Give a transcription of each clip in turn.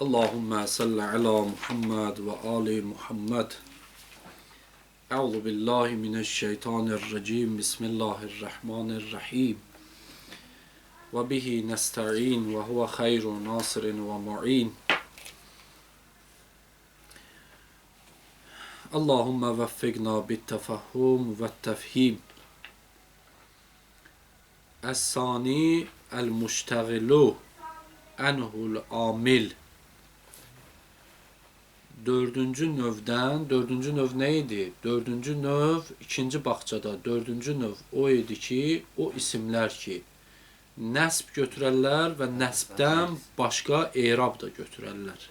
Allahümme salli ala Muhammed ve ali Muhammed. Euzu billahi mineşşeytanirracim. Bismillahirrahmanirrahim. Ve bihi nesta'in ve huve hayrun nasirin ve mu'in. Allahümme veffigna bittefahhum ve tefhim. Es-sani el-muştegilu enhul amil. Dördüncü növ neydi? Dördüncü növ ikinci bağçada. Dördüncü növ o idi ki, o isimler ki nəsb götürərlər və nəsbdən başqa e'rab da götürərlər.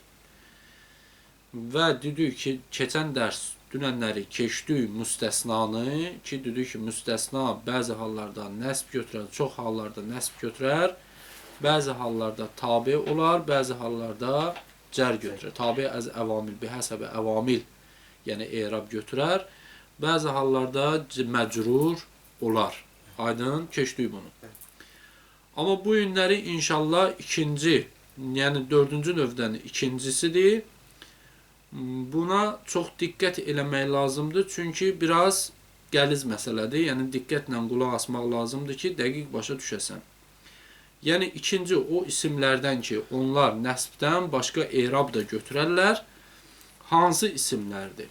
Və dedik ki, keçən dərs dünənləri keçdik müstəsnanı ki, dedik ki, müstəsna bəzi hallarda nəsb götürər, çox hallarda nəsb götürər, bəzi hallarda tabi olar, bəzi hallarda cər götürər. Tabi əz əvamil, bihəsəbə əvamil, yəni e'rab götürər. Bəzi hallarda məcrur olar. Aydın, keçdik bunu. Amma bu günləri inşallah ikinci, yəni dördüncü növdən ikincisidir. Buna çox diqqət eləmək lazımdır. Çünki biraz qəliz məsələdir. Yəni diqqətlə qulaq asmaq lazımdır ki, dəqiq başa düşəsən. Yəni ikinci o isimlərdən ki, onlar nəsbdən başqa e'rab da götürərlər. Hansı isimlərdir?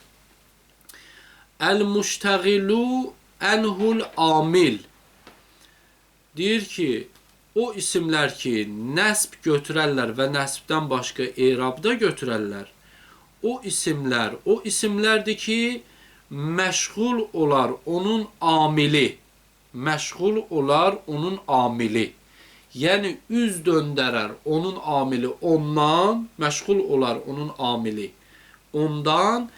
El-muştegilu enhul amil. Deyir ki, o isimlər ki, nəsb götürərlər və nəsbdən başqa e'rab da götürərlər. O isimlərdir ki, məşğul olar onun amili. Məşğul olar onun amili. Yəni, üz döndərər onun amili ondan, məşğul olar onun amili ondan.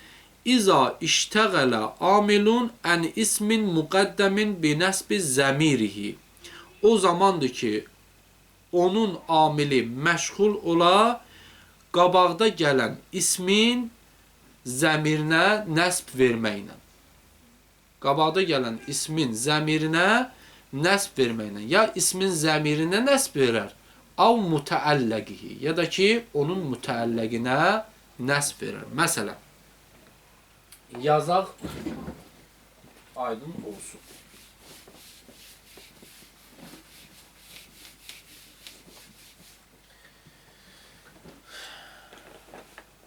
İza iştəğələ amilun ən ismin müqəddəmin binəsbi zəmirihi. O zamandır ki, onun amili məşğul ola, qabaqda gələn ismin zəmirinə nəsb verməklə. Qabaqda gələn ismin zəmirinə nəsb verməklə. Ya ismin zəmirinə nəsb verər, av mütəəlləqihi, ya da ki, onun mütəəlləqinə nəsb verər. Məsələn, yazaq aydın olsun.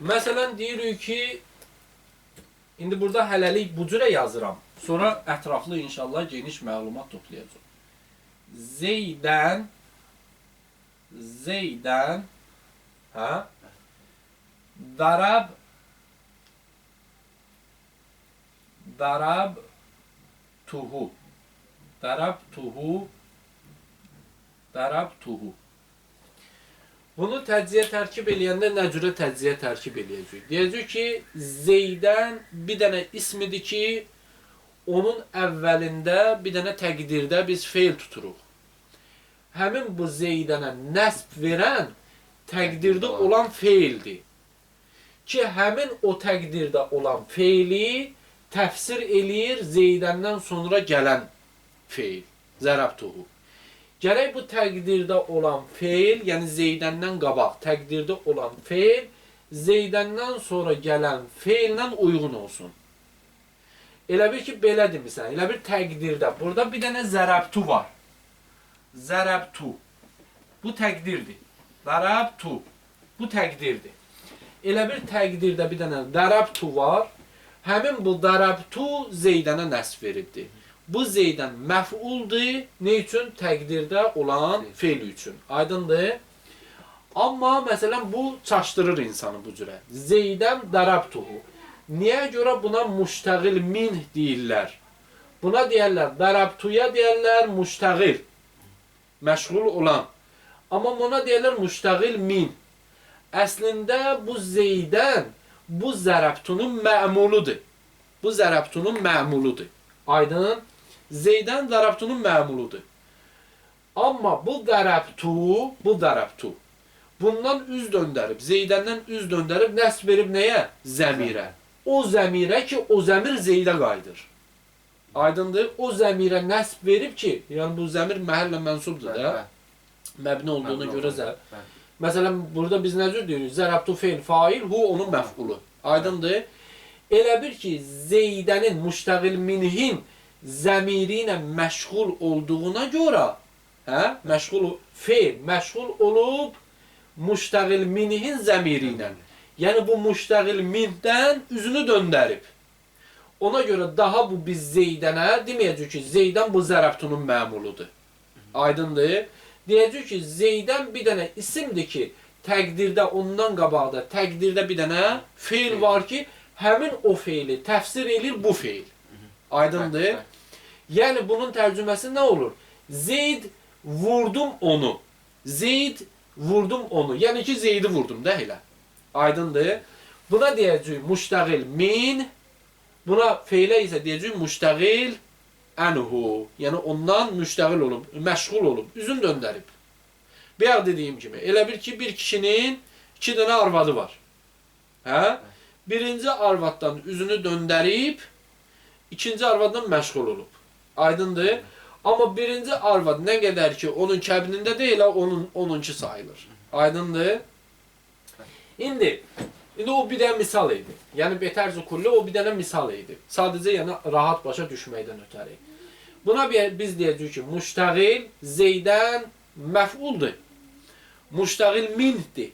Məsələn, deyirik ki, indi burada hələlik bu cürə yazıram. Sonra ətraflı inşallah geniş məlumat toplayacaq. Zeydən, darabtuhu. Bunu təcziyə tərkib eləyəndə nə cürə təcziyə tərkib eləyəcək? Deyəcək ki, Zeydən bir dənə ismidir ki, onun əvvəlində bir dənə təqdirdə biz feil tuturuq. Həmin bu Zeydənə nəsb verən təqdirdə olan feildir. Ki, həmin o təqdirdə olan feili təfsir eləyir Zeydəndən sonra gələn feil. Zərabtuhu. Gərək bu təqdirdə olan feil, yəni Zeydəndən qabaq təqdirdə olan feil, Zeydəndən sonra gələn feillə uyğun olsun. Elə bir ki, belə demirsən, elə bir təqdirdə. Burada bir dənə zərabtu var. Zərabtu. Bu təqdirdir. Darabtu. Bu təqdirdir. Elə bir təqdirdə bir dənə darabtu var. Həmin bu darabtu Zeydənə nəsb veribdir. Bu Zeydən məf'uldur. Ne üçün? Təqdirdə olan feil üçün. Aydındır. Amma məsələn bu çaşdırır insanı bu cürə. Zeydən darabtuhu. Niyə görə buna muştəğil min deyirlər? Buna deyərlər, darabtuya deyərlər muştəğil. Məşğul olan. Amma buna deyərlər muştəğil min. Əslində bu Zeydən bu zərabtunun məmuludur. Bu zərabtunun məmuludur. Aydın. Zeydən darabtunun məmuludur. Amma bu darabtu, bundan üz döndərib, Zeydəndən üz döndərib, nəsb verib nəyə? Zəmirə. O zəmirə ki, o zəmir Zeydə qayıdır. Aydındır. O zəmirə nəsb verib ki, yəni bu zəmir məhəllə mənsubdur da, məbni olduğuna görə Məsələn, burada biz nə cür deyirik? Zərabtu feil fail, hu onun məf'ulu. Aydındır? Elə bir ki, Zeydənin müştəqil minhin zəmiri ilə məşğul olduğuna görə, feil məşğul olub müştəqil minhin zəmiri ilə. Yəni bu müştəqil minhdən üzünü döndərib. Ona görə daha bu biz Zeydənə deməyəcək ki, Zeydən bu zərabtunun məmuludur. Aydındır? Deyəcək ki, Zeydən bir dənə isimdir ki, təqdirdə ondan qabaqda, təqdirdə bir dənə feil var ki, həmin o feili təfsir edir bu feil. Aydındır? Yəni bunun tərcüməsi nə olur? Zeyd vurdum onu. Zeyd vurdum onu. Yəni ki, Zeydi vurdum da elə. Aydındır? Buna deyəcək müştəqil min. Buna feilə isə deyəcək müştəqil ənhu. Yəni ondan müştəqil olub, məşğul olub, üzün döndərib. Bayaq dediyim kimi, elə bir ki, bir kişinin 2 dənə arvadı var. Birinci arvaddan üzünü döndərib, ikinci arvaddan məşğul olub. Aydındır? Amma birinci arvad nə qədər ki, onun kəbinində deyil, onunki sayılır. Aydındır? İndi o bir dənə misal idi. Yəni betərzi kulli o bir dənə misal idi. Sadəcə yəni rahat başa düşməkdən ötəri. Buna biz deyəcəyik ki, müştəqil Zeydən məf'uldur. Müştəqil minhdir.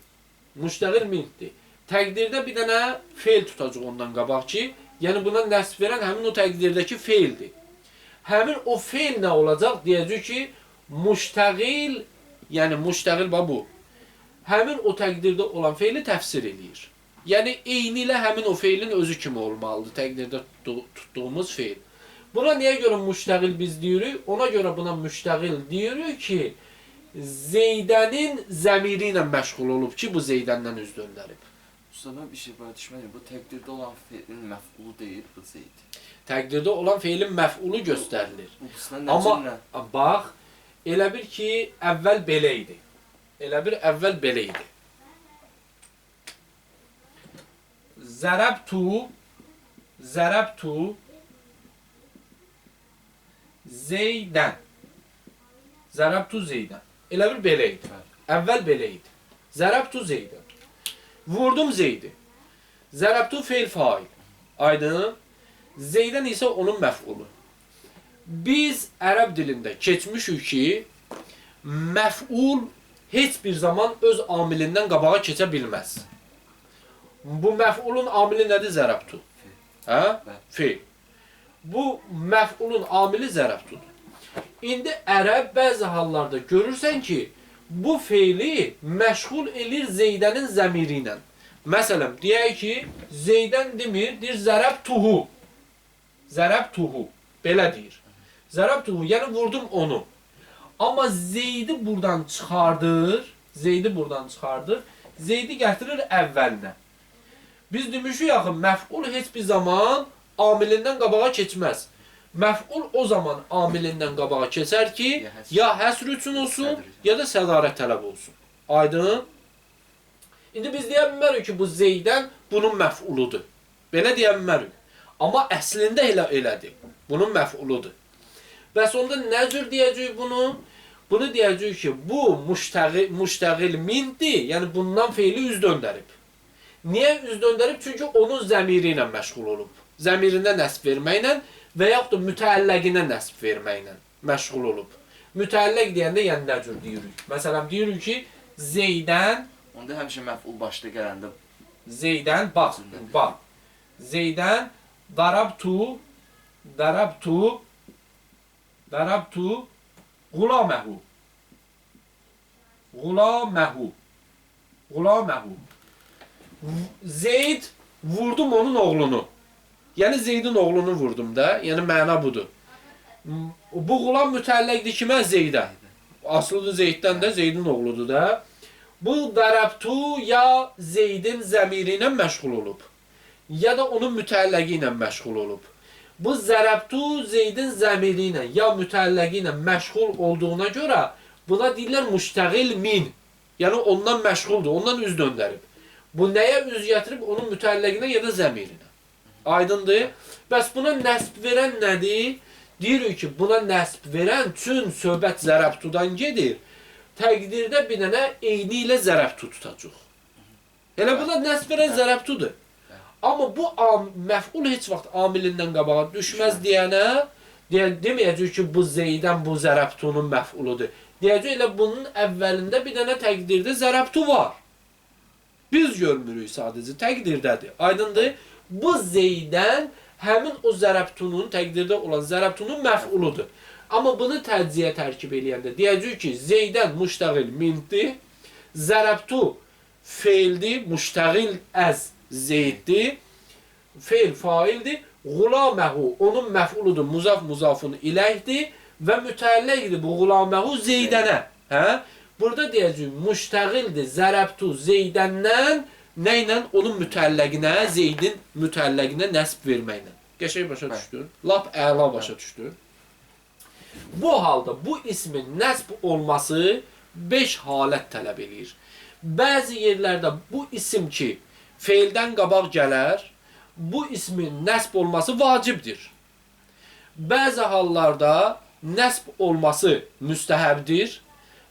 Müştəqil minhdir. Təqdirdə bir dənə feil tutacaq ondan qabaq ki, yəni buna nəsb verən həmin o təqdirdəki feildir. Həmin o feil nə olacaq? Deyəcək ki, müştəqil, yəni müştəqil bu. Həmin o təqdirdə olan feili təfsir eləyir. Yəni eyni ilə həmin o feilin özü kimi olmalıdır, təqdirdə tutduğumuz feil. Buna niyə görə müştəqil biz deyirik? Ona görə buna müştəqil deyirik ki, Zeydənin zəmiri ilə məşğul olub ki, bu Zeydəndən üz döndərib. Usta, ben bir şey bana düşmedi. Bu təqdirdə olan feilin məf'ulu deyil, bu Zeyd. Təqdirdə olan feilin məf'ulu göstərilir. Amma bax, elə bir ki, əvvəl belə idi. Elə bir əvvəl belə idi. Zərəbtu Zeydən. Zərəbtu Zeydən. Elə bir belə idi. Əvvəl belə idi. Zərəbtu Zeydən. Vurdum Zeydi. Zərəbtu feil fail. Aydın. Zeydən isə onun məf'ulu. Biz ərəb dilində keçmişik ki, məf'ul heç bir zaman öz amilindən qabağa keçə bilməz. Bu məf'ulun amili nədir? Zərəbtu. Feil. Bu məf'ulun amili zərəbtudur. İndi ərəb bəzi hallarda görürsən ki, bu feili məşğul edir Zeydənin zəmiri ilə. Məsələn, deyək ki, Zeydən demir, deyir zərəbtuhu. Zərəbtuhu. Belə deyir. Zərəbtuhu, yəni vurdum onu. Amma Zeydi buradan çıxardır. Zeydi gətirir əvvəlinə. Biz demişik yaxı, məf'ul heç bir zaman amilindən qabağa keçməz. Məf'ul o zaman amilindən qabağa keçər ki, ya həsr üçün olsun, ya da sədarət tələb olsun. Aydın? İndi biz deyə bilmərik ki, bu Zeydən bunun məf'uludur. Belə deyə bilmərik. Amma əslində elədir. Bunun məf'uludur. Bəs onda nə cür deyəcəyik bunu? Bunu deyəcəyik ki, bu müştəqil mindir, yəni bundan feili üz döndərib. Niyə üz döndərib? Çünki onun zəmiri ilə məşğul olub. Zəmirində nəsb verməklə və yaxud da mütəəlləqinə nəsb verməklə məşğul olub. Mütəəlləq deyəndə yəni nə cür deyirik? Məsələn, deyirik ki, Zeydən... Onda həmişə məf'ul başda gələndə... Zeydən, bax. Zeydən, darabtu, Qulaməhu. Zeyd, vurdum onun oğlunu. Yəni Zeydin oğlunu vurdum da, yəni məna budur. Bu qulam mütəlləqdir kimə? Zeydə. Aslıdır Zeyddən də, Zeydin oğludur da. Bu darabtu ya Zeydin zəmiri ilə məşğul olub, ya da onun mütəlləqi ilə məşğul olub. Bu zərəbtu Zeydin zəmiri ilə ya mütəlləqi ilə məşğul olduğuna görə buna deyirlər müştəqil min. Yəni ondan məşğuldur, ondan üz döndərib. Bu nəyə üz gətirib? Onun mütəlləqinə ya da zəmirinə. Aydındır? Bəs buna nəsb verən nədir? Deyirik ki, buna nəsb verən üçün söhbət zərəbtudan gedir. təqdirdə bir dənə eyni ilə zərəbtu tutacaq. Elə bu da nəsb verən zərəbtudur. Amma bu məf'ul heç vaxt amilindən qabağa düşməz deyənə deməyəcək ki, bu Zeydən bu zərəbtunun məf'uludur. Deyəcək elə bunun əvvəlində bir dənə təqdirdə zərəbtu var. Biz görmürük sadəcə, təqdirdədir. Aydındır? Bu Zeydən həmin o zərəbtunun, təqdirdə olan zərəbtunun məf'uludur. Amma bunu təcziyə tərkib eləyəndə deyəcək ki, Zeydən müştəğil mindir, zərəbtu feildir, müştəğil əz Zeyddir, feil faildir,ğulaməhu onun məf'uludur, muzaf muzafun iləhdir və mütəlləqdir buğulaməhu Zeydənə. Hə? Burada deyəcək, müştəğildir, zərəbtu Zeydəndən nə ilə? Onun mütəlləqinə, Zeydin mütəlləqinə nəsb verməklə. Qəşəng başa düşdün? Lap əla başa düşdün? Bu halda bu ismin nəsb olması 5 halət tələb edir. Bəzi yerlərdə bu isim ki, feildən qabaq gələr, bu ismin nəsb olması vacibdir. Bəzi hallarda nəsb olması müstəhəbdir.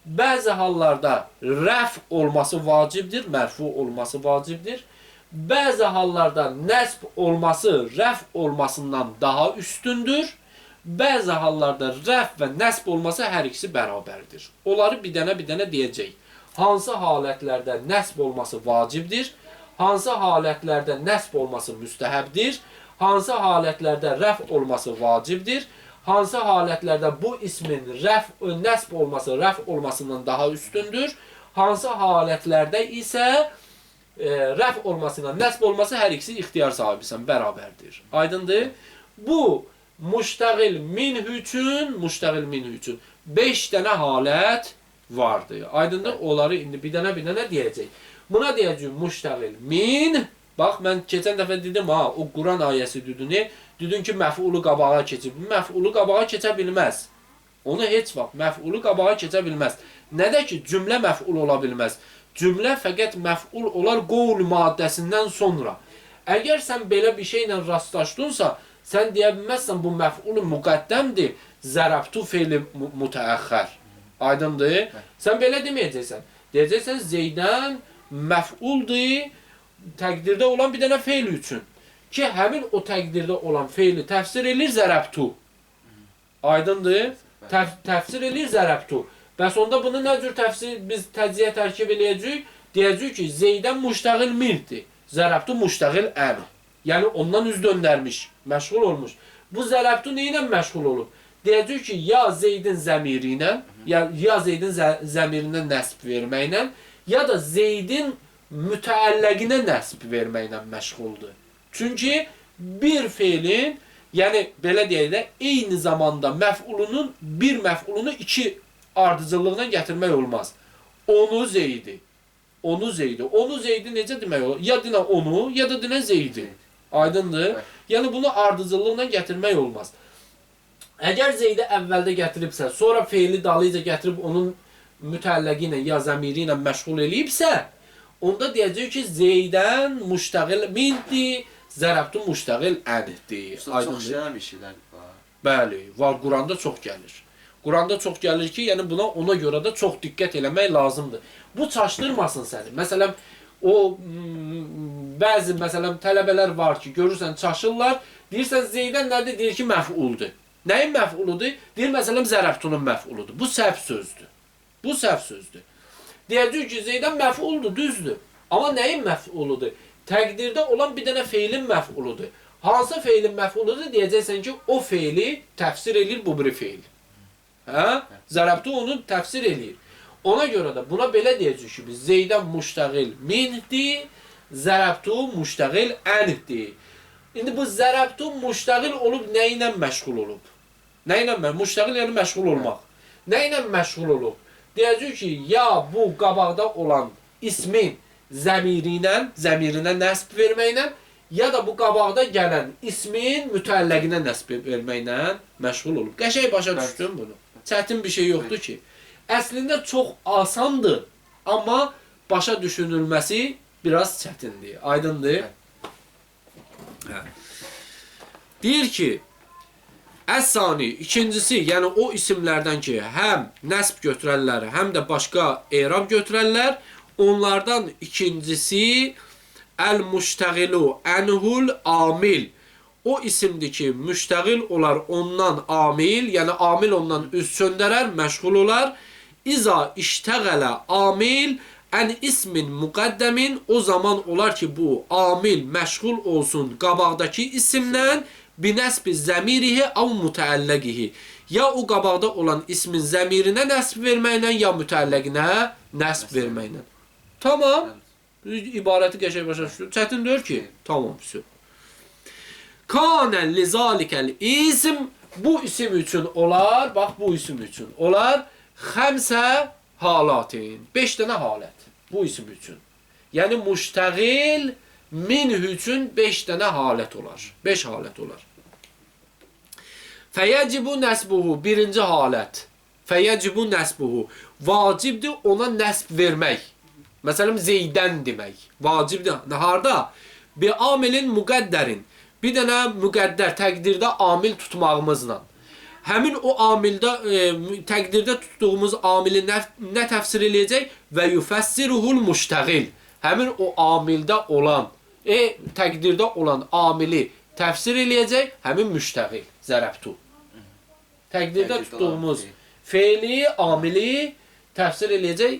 Bəzi hallarda rəf olması vacibdir, mərfu olması vacibdir. Bəzi hallarda nəsb olması rəf olmasından daha üstündür. Bəzi hallarda rəf və nəsb olması hər ikisi bərabərdir. Onları bir dənə deyəcək. Hansı halətlərdə nəsb olması vacibdir? Hansı halətlərdə nəsb olması müstəhəbdir? Hansı halətlərdə rəf olması vacibdir? Hansı halətlərdə bu ismin nəsb olması rəf olmasından daha üstündür? Hansı halətlərdə isə rəf olması ilə nəsb olması hər ikisi ixtiyar sahibisən, bərabərdir. Aydındır? Bu müştəğil minhü üçün 5 dənə halət vardır. Aydındır? Onları indi bir dənə deyəcək. Buna deyəcək müştəğil min. Bax, mən keçən dəfə dedim, o Quran ayəsi dedin ki, məf'ulu qabağa keçib. Məf'ulu qabağa keçə bilməz. Onu heç vaxt məf'ulu qabağa keçə bilməz. Nədə ki, cümlə məf'ul ola bilməz. Cümlə fəqət məf'ul olar qovl maddəsindən sonra. Əgər sən belə bir şeylə rastlaşdınsa, sən deyə bilməzsən bu məf'ul müqəddəmdir, zərəbtu feili mütəəxxər. Aydındır? Sən belə deməyəcəksən. Deyəcəksən, Zeydən məf'uldur, təqdirdə olan bir dənə feil üçün. Ki, həmin o təqdirdə olan feili təfsir edir zərəbtu. Aydındır? Təfsir edir zərəbtu. Bəs onda bunu nə cür biz təcziyə tərkib eləyəcəyik? Deyəcəyik ki, Zeydən müştəğil mindir. Zərəbtu müştəğil ən. Yəni, ondan üz döndərmiş, məşğul olmuş. Bu zərəbtu nə ilə məşğul olub? Deyəcək ki, ya Zeydin zəmiri ilə, ya Zeydin zəmirindən nəsb verməklə, ya da Zeydin mütəəlləqinə nəsb verməklə məşğuldur. Çünki bir feilin, yəni belə deyək də, eyni zamanda bir məf'ulunu iki ardıcıllığına gətirmək olmaz. Onu Zeydi. Onu Zeydi necə demək olur? Ya dinə onu, ya da dinə Zeydi. Aydındır? Yəni bunu ardıcıllıqla gətirmək olmaz. Əgər Zeydi əvvəldə gətiribsə, sonra feili dalıca gətirib onun mütəlləqi ilə, ya zəmiri ilə məşğul eləyibsə, onda deyəcək ki, Zeydən müştəğil mindir, zərəbtu müştəğil əndir. Çox şeylər bir şeylər var. Bəli, var. Quranda çox gəlir. Quranda çox gəlir ki, yəni buna ona görə də çox diqqət eləmək lazımdır. Bu çaşdırmasın səni. Məsələn, bəzi tələbələr var ki, görürsən çaşırlar, deyirsən Zeydən nədir? Deyir ki, məf'uldur. Nəyin məf'uludur? Deyir, məsələn, zərəbtunun məf'uludur. Bu səhv sözdür. Bu səhv sözdür. Deyəcək ki, Zeydən məf'uldur, düzdür. Amma nəyin məf'uludur? Təqdirdə olan bir dənə feilin məf'uludur. Hansı feilin məf'uludur? Deyəcəksən ki, o feili təfsir edir bu biri feil. Zərəbtu onu təfsir edir. Ona görə də buna belə deyəcək ki, biz Zeydən müştəğil mindir, zərəbtu müştəğil əndir. İndi bu zərəbtu müştəğil olub nə ilə məşğul olub? Nə ilə məşğul? Müştəğil yəni məşğul olmaq. Nə ilə məşğul olub? Deyəcək ki, ya bu qabaqda olan ismin zəmirinə nəsb verməklə, ya da bu qabaqda gələn ismin mütəlləqinə nəsb verməklə məşğul olub. Qəşəng başa düşdün bunu. Çətin bir şey yoxdur ki. Əslində çox asandır, amma başa düşünülməsi biraz çətindir. Aydındır? Deyir ki, Əs-sani, ikincisi, yəni o isimlərdən ki, həm nəsb götürərlər, həm də başqa erab götürərlər, onlardan ikincisi əl-müştəğilu ənhul amil. O isimdir ki, müştəğil olar ondan amil, yəni amil ondan üz söndərər, məşğul olar. İza iştəğələ amil ən ismin müqəddəmin, o zaman olar ki, bu amil məşğul olsun qabaqdakı isimdən binəsbi zəmirihi av mütəəlləqihi. Ya o qabaqda olan ismin zəmirinə nəsb verməklə, ya mütəəlləqinə nəsb verməklə. Tamam. İbarəti qəşəng başa düşdün. Çətin deyil ki. Tamam. Kanə lizalikəl isim, bu isim üçün olar, bax bu isim üçün olar, xəmsə halatin. 5 dənə halət bu isim üçün. Yəni müştəğil minh üçün 5 dənə halət olar. 5 halət olar. Fəyəcibu nəsbuhu, birinci halət. Fəyəcibu nəsbuhu, vacibdir ona nəsb vermək. Məsələn, Zeydən demək. Vacibdir. Harada? Bir amilin müqəddərin. Bir dənə müqəddər, təqdirdə amil tutmağımızla. Həmin o amildə, təqdirdə tutduğumuz amili nə təfsir eləyəcək? Və yufəssiruhul müştəğil. Həmin o amildə olan, təqdirdə olan amili təfsir eləyəcək həmin müştəğil, zərəbtu. Təqdirdə tutduğumuz feili, amili təfsir eləyəcək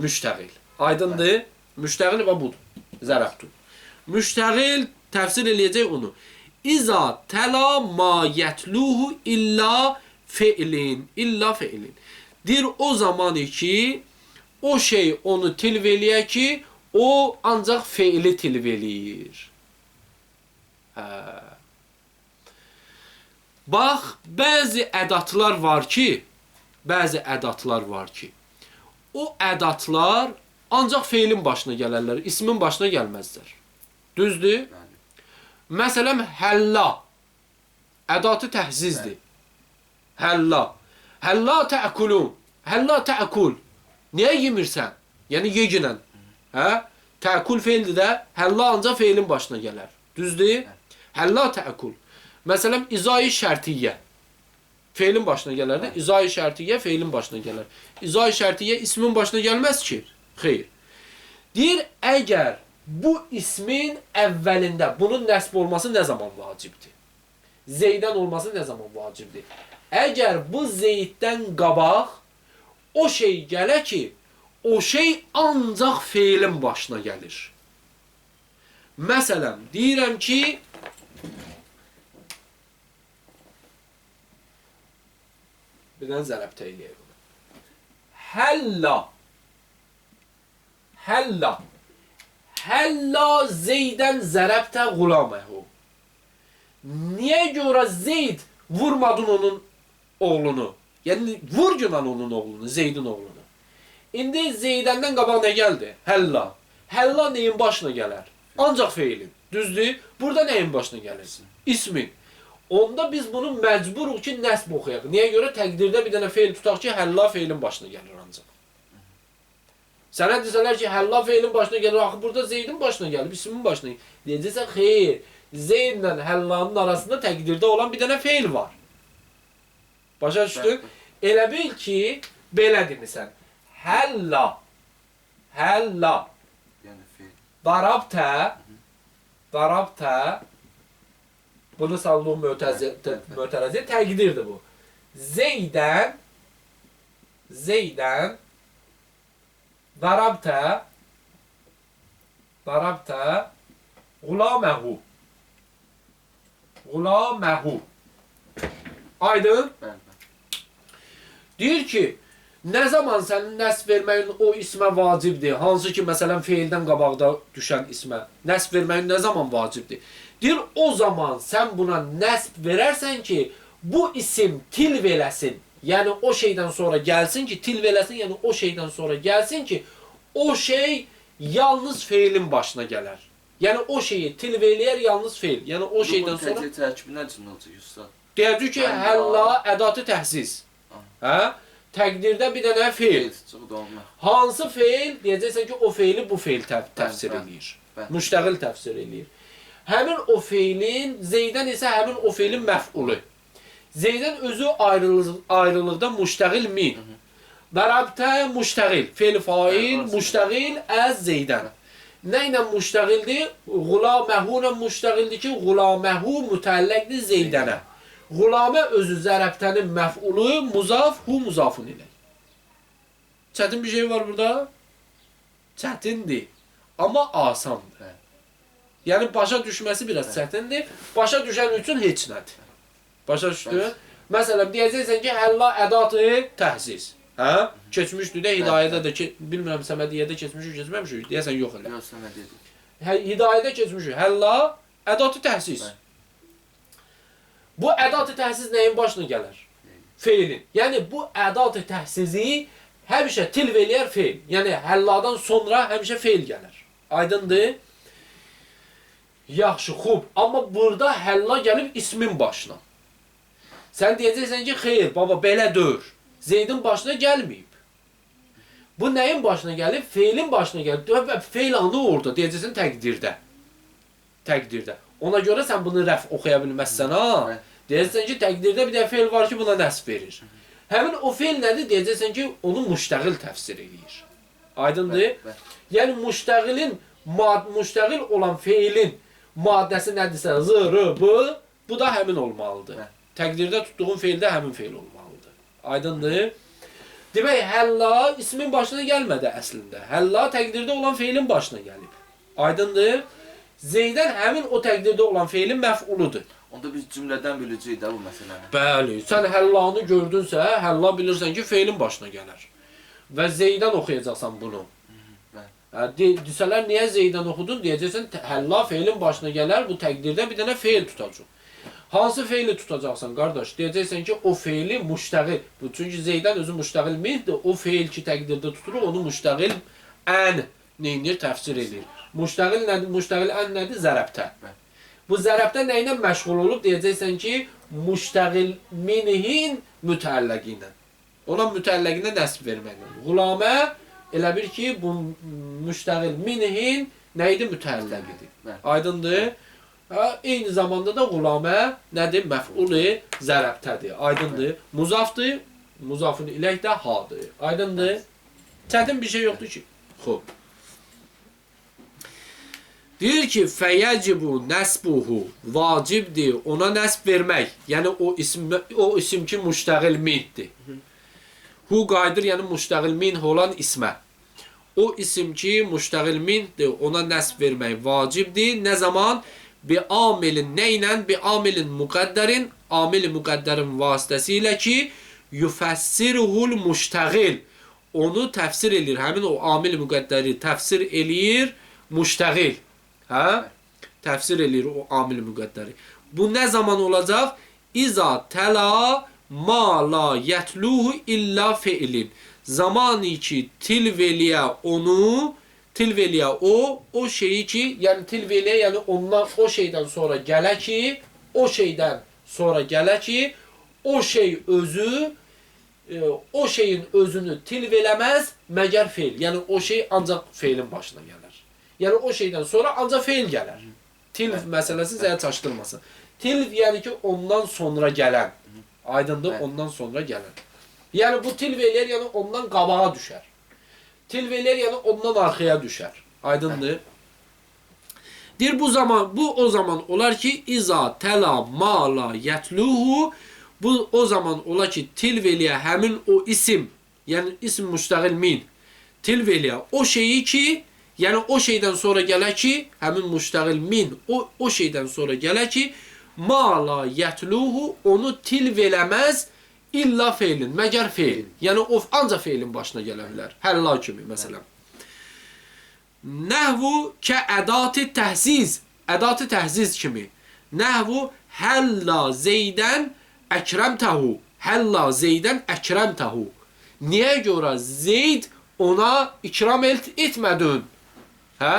müştəğil. Aydındır? Müştəğil və budur. Zərəbtu. Müştəğil təfsir eləyəcək onu. İza təla ma yətluhu illa fe'lin. İlla fe'lin. Deyir o zamanı ki, o şey onu tilveliyə ki, o ancaq fe'li tilveliyir. Bax, bəzi ədatlar var ki, o ədatlar ancaq feilin başına gələrlər, ismin başına gəlməzlər. Düzdür? Məsələn, həlla. Ədatı təhzizdir. Həlla. Həlla təəkulun. Həlla təəkul. Niyə yemirsən? Yəni yeginən. Təəkul feildir də, həlla ancaq feilin başına gələr. Düzdür? Həlla təəkul. Məsələn, izai şərtiyyə. Feilin başına gələr də, izai şərtiyyə feilin başına gələr. İzai şərtiyyə ismin başına gəlməz ki. Xeyr. Deyir, əgər bu ismin əvvəlində bunun nəsb olması nə zaman vacibdir? Zeydən olması nə zaman vacibdir? Əgər bu Zeyddən qabaq o şey gələ ki, o şey ancaq feilin başına gəlir. Məsələn, deyirəm ki, bir dənə zərəbtə eləyək. Həlla. Həlla. Həlla Zeydən zərəbtəğulaməhu. Niyə görə Zeyd vurmadın onun oğlunu? Yəni, vur günən onun oğlunu, Zeydin oğlunu. İndi Zeydəndən qabaq nə gəldi? Həlla. Həlla neyin başına gələr? Ancaq feilin. Düzdür? Burada nəyin başına gəlir? İsmin. Onda biz bunu məcburuq ki, nəsb oxuyaq. Niyə görə? Təqdirdə bir dənə feil tutaq ki, həlla feilin başına gəlir ancaq. Sənə desələr ki, həlla feilin başına gəlir, axı burada Zeydin başına gəlib, ismin başına gəlir. Deyəcəksən, xeyr, Zeydlə həllanın arasında təqdirdə olan bir dənə feil var. Başa düşdün? Elə bil ki, belə demirsən. Həlla. Həlla. Darabtə. Bunu sallığın mötərəzi təqdirdir bu. Zeydən darabtə Gulaməhu. Aydın? Deyir ki, nə zaman sənin nəsb verməyin o ismə vacibdir? Hansı ki, məsələn, feildən qabaqda düşən ismə nəsb verməyin nə zaman vacibdir? Deyir, o zaman sən buna nəsb verərsən ki, bu isim tilv eləsin. Yəni, o şeydən sonra gəlsin ki, tilv eləsin, yəni o şeydən sonra gəlsin ki, o şey yalnız feilin başına gələr. Yəni, o şeyi tilv eləyər, yalnız feil. Yəni, o şeydən sonra... Bu tərkibi nə üçün olacaq, Üstad? Deyəcək ki, həlla ədatı təhsiz. Təqdirdə bir dənə feil. Hansı feil? Deyəcəksən ki, o feili bu feil təfsir eləyir. Müştəğil təfsir eləyir. Həmin o feilin, Zeydən isə həmin o feilin məf'ulu. Zeyddən özü ayrılıqda müştəğil min. Darabtə müştəğil. Fe'l fail müştəğil əz Zeyddən. Nə ilə müştəğildir?Ğulaməhu ilə müştəğildir ki,ğulaməhu mütəlləqdir Zeydənə.Ğulamə özü zərəbtənin məf'ulu, muzaf, hu muzafun ilə. Çətin bir şey var burada. Çətindir. Amma asandır. Yəni başa düşməsi biraz çətindir. Başa düşən üçün heç nədir. Başa düşdün? Məsələn, deyəcəksən ki, həlla ədatı təhsis. Hə? Keçmişdir də hidayədə də bilmirəm Səmədiyyədə keçmişik. Deyəsən yox elə. Yox, Səmədiyyədə. Hidayədə keçmişik. Həlla ədatı təhsis. Bu ədatı təhsis nəyin başına gələr? Feilin. Yəni bu ədatı təhsizi həmişə tilv eləyər feil. Yəni həlladan sonra həmişə feil gələr. Aydındır? Yaxşı, xub. Amma burada həlla gəlib ismin başına. Sən deyəcəksən ki, xeyr, baba, belə dör. Zeydin başına gəlməyib. Bu nəyin başına gəlib? Feilin başına gəlib. Feil anı orada, deyəcəksən təqdirdə. Təqdirdə. Ona görə sən bunu rəf oxuya bilməzsən, ha? Deyəcəksən ki, təqdirdə bir də feil var ki, buna nəsb verir. Həmin o feil nədir? Deyəcəksən ki, onu müştəğil təfsir edir. Aydındır? Yəni, müştəğil olan feilin maddəsi nədirsə, z, r, b, bu da həmin olmalıdır. Təqdirdə tutduğun feildə həmin feil olmalıdır. Aydındır? Demək, həlla ismin başına gəlmədi əslində. Həlla təqdirdə olan feilin başına gəlib. Aydındır? Zeydən həmin o təqdirdə olan feilin məf'uludur. Onda biz cümlədən biləcəyik də bu məsələni. Bəli. Sən həllanı gördünsə, həlla bilirsən ki, feilin başına gələr. Və Zeydən oxuyacaqsan bunu. Desələr, niyə Zeydən oxudun? Deyəcəksən, həlla feilin başına gələr, bu təqdirdə bir dənə feil tutacaq. Hansı feili tutacaqsan, qardaş? Deyəcəksən ki, o feili müştəğil. Çünki Zeydən özü müştəğil mindir. O feil ki, təqdirdə tutulur, onu müştəğil ən neyinir? Təfsir edir. Müştəğil nədir? Müştəğil ən nədir? Zərəbtə. Bu zərəbtə nə ilə məşğul olub? Deyəcəksən ki, müştəğil minhin mütəlləqi ilə. Ona mütəlləqinə nəsb verməklə. Qulamə elə bir ki, bu müştəğil minhin nə idi? Mütəlləqidir. Aydındır? Eyni zamanda da qulamə nədir? Məf'ul-i zərəbtədir. Aydındır? Muzafdır. Muzafın ilək də hadır. Aydındır? Çətin bir şey yoxdur ki. Xoş. Deyir ki, fəyəcibu nəsbuhu vacibdir ona nəsb vermək. Yəni o isim ki, müştəğil mindir. Hu qaydır, yəni müştəğil min olan ismə. O isim ki, müştəğil mindir ona nəsb vermək vacibdir. Nə zaman? Bi amilin nə ilə? Bi amilin müqəddərin, amil-i müqəddərin vasitəsilə ki, yufəssiruhul müştəğil. Onu təfsir eləyir. Həmin o amil-i müqəddəri təfsir eləyir müştəğil. Hə? Təfsir eləyir o amil müqəddəri. Bu nə zaman olacaq? İza təla ma la yətluhu illa feilin. Zamanı ki tilv eləyə onu, tilv eləyə o şeyi ki, yəni tilv eləyə, yəni ondan o şeydən sonra gələ ki, o şeydən sonra gələ ki, o şey özü, o şeyin özünü tilv eləməz, məgər feil. Yəni o şey ancaq feilin başına gələr. Yəni o şeydən sonra ancaq feil gələr. Tilv məsələsi zəyə çaşdırmasın. Tilv yəni ki ondan sonra gələn. Aydındır, ondan sonra gələn. Yəni bu tilv eləyər, yəni ondan qabağa düşər. Tilv eləyər, yəni ondan arxaya düşər. Aydındır. Deyir bu o zaman olar ki iza təla ma la yətluhu, bu o zaman olar ki tilv eləyə həmin o isim, yəni isim müştəğil min, tilv eləyə o şeyi ki, yəni o şeydən sonra gələ ki, həmin müştəğil min o şeydən sonra gələ ki, ma la yətluhu onu tilv eləməz illa feilin, məgər feil. Yəni o ancaq feilin başına gələ bilər. Həlla kimi məsələn. Nəhvu kə ədat-ı təhziz. Ədat-ı təhziz kimi. Nəhvu həlla zeydən əkrəmtəhu. Həlla zeydən əkrəmtəhu. Niyə görə Zeyd ona ikram etmədin? Hə?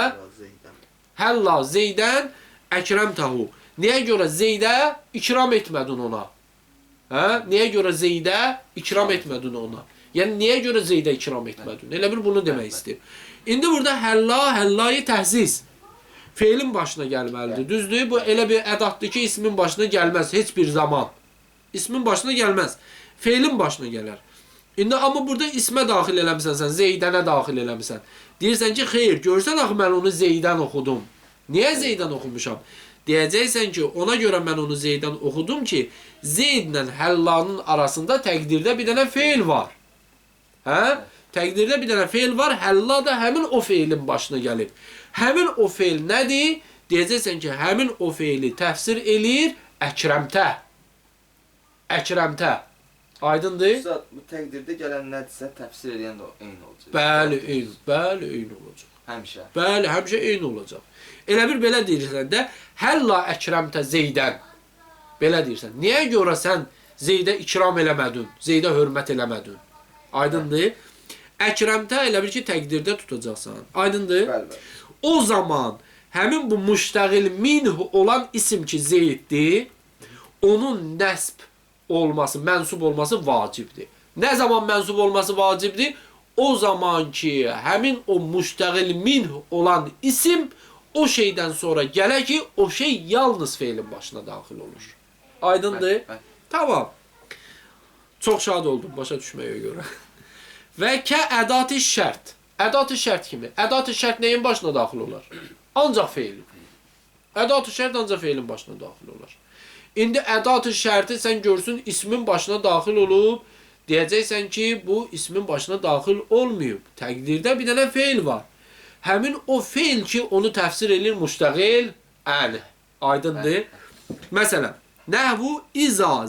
Həlla zeydən əkrəmtəhu. Niyə görə Zeydə ikram etmədin ona? Hə? Niyə görə Zeydə ikram etmədin ona? Yəni, niyə görə Zeydə ikram etmədin? Elə bir bunu demək istəyir. İndi burada həllayı təhziz. Feilin başına gəlməlidir. Düzdür? Bu elə bir ədatdır ki, ismin başına gəlməz heç bir zaman. İsmin başına gəlməz. Feilin başına gələr. İndi amma burada ismə daxil eləmisən sən, Zeydənə daxil eləmisən. Deyirsən ki, xeyr, görsən axı mən onu Zeydən oxudum. Niyə Zeydən oxumuşam? Deyəcəksən ki, ona görə mən onu Zeydən oxudum ki, Zeydlə Həllanın arasında təqdirdə bir dənə feil var. Hə? Təqdirdə bir dənə feil var, Həlla da həmin o feilin başına gəlib. Həmin o feil nədir? Deyəcəksən ki, həmin o feili təfsir eləyir Əkrəmtə. Əkrəmtə. Aydındır? Ustad, bu təqdirdə gələn nədirsə təfsir edən də eyni olacaq. Bəli, eyni olacaq. Həmişə. Bəli, həmişə eyni olacaq. Elə bir belə deyirsən də, Həlla Əkrəmtə Zeydən. Belə deyirsən. Niyə görə sən Zeydə ikram eləmədin, Zeydə hörmət eləmədin? Aydındır? Əkrəmtə elə bir ki, təqdirdə tutacaqsan. Aydındır? Bəli, bəli. O zaman həmin bu müştəğil minh olan isim ki Zeyddir, onun nəsb olması, mənsub olması vacibdir. Nə zaman mənsub olması vacibdir? O zaman ki, həmin o müştəğil minh olan isim o şeydən sonra gələ ki, o şey yalnız feilin başına daxil olur. Aydındır? Bəli. Tamam. Çox şad oldum başa düşməyə görə. Və kə ədat-ı şərt. Ədat-ı şərt kimi. Ədat-ı şərt nəyin başına daxil olar? Ancaq feilin. Ədat-ı şərt ancaq feilin başına daxil olar. İndi ədat-ı şərti sən görsün ismin başına daxil olub, deyəcəksən ki, bu ismin başına daxil olmayıb. Təqdirdə bir dənə feil var. Həmin o feil ki, onu təfsir edir müştəğil ən. Aydındır? Məsələn, nəhvu İza